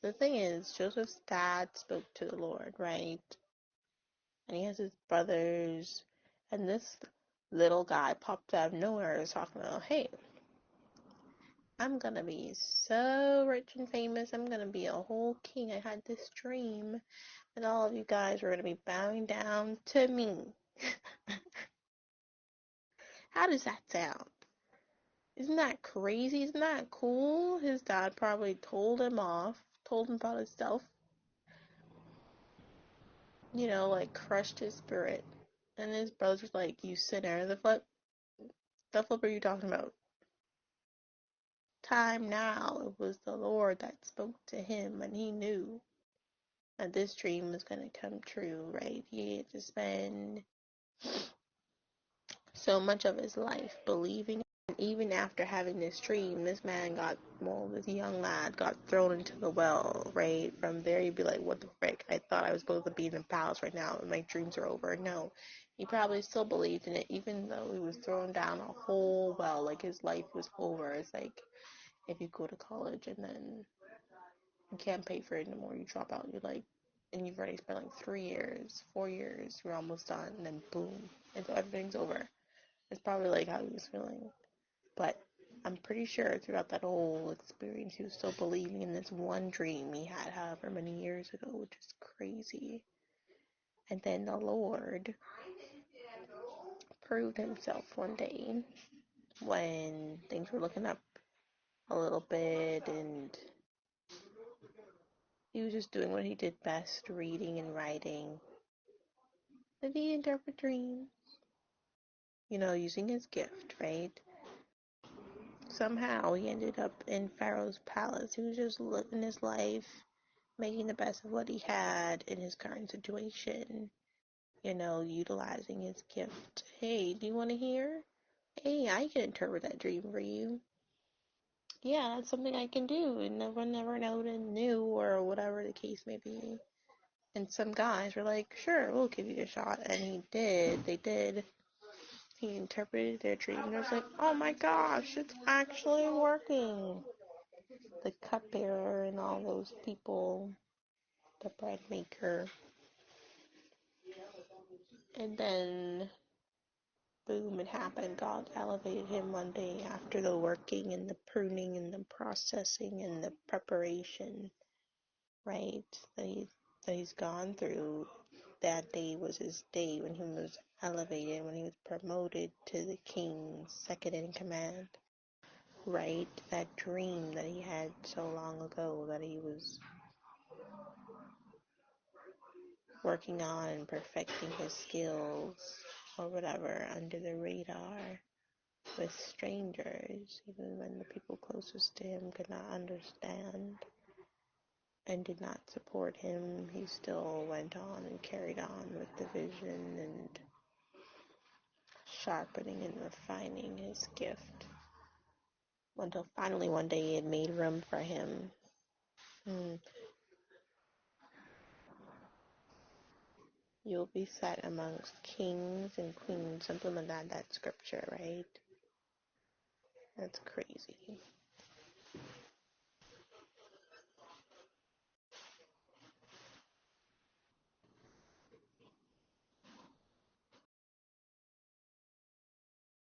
the thing is, Joseph's dad spoke to the Lord, right? And he has his brothers, and this little guy popped out of nowhere is talking about, hey, I'm gonna be so rich and famous, I'm gonna be a whole king. I had this dream that all of you guys were gonna be bowing down to me. How does that sound? Isn't that crazy? Isn't that cool? His dad probably told him off, told him about himself, like crushed his spirit. And his brothers were like, you sinner. The flip are you talking about? Time now. It was the Lord that spoke to him, and he knew that this dream was going to come true, right? He had to spend so much of his life believing. And even after having this dream, this young lad got thrown into the well, right? From there, you'd be like, what the frick? I thought I was supposed to be in the palace right now, and my dreams are over. No, he probably still believed in it, even though he was thrown down a whole well, like his life was over. It's like if you go to college and then you can't pay for it anymore, you drop out, and you've already spent like 3 years, 4 years, you're almost done, and then boom, everything's over. It's probably like how he was feeling. But I'm pretty sure throughout that whole experience, he was still believing in this one dream he had however many years ago, which is crazy. And then the Lord proved himself one day when things were looking up a little bit, and he was just doing what he did best, reading and writing. Did he interpret dreams? Using his gift, right? Somehow he ended up in Pharaoh's palace. He was just living his life, making the best of what he had in his current situation, utilizing his gift. Hey, do you want to hear? Hey, I can interpret that dream for you. Yeah, that's something I can do, and no one ever knew, or whatever the case may be. And some guys were like, sure, we'll give you a shot. And they did. He interpreted their dream, and I was like, oh my gosh, it's actually working. The cupbearer and all those people, the bread maker. And then, boom, it happened. God elevated him one day after the working and the pruning and the processing and the preparation, right? That he's gone through. That day was his day when he was elevated, when he was promoted to the king's second in command, right? That dream that he had so long ago that he was working on and perfecting his skills or whatever under the radar with strangers, even when the people closest to him could not understand and did not support him, he still went on and carried on with the vision and sharpening and refining his gift until finally one day it made room for him. Hmm. You'll be set amongst kings and queens, something like that scripture, right? That's crazy.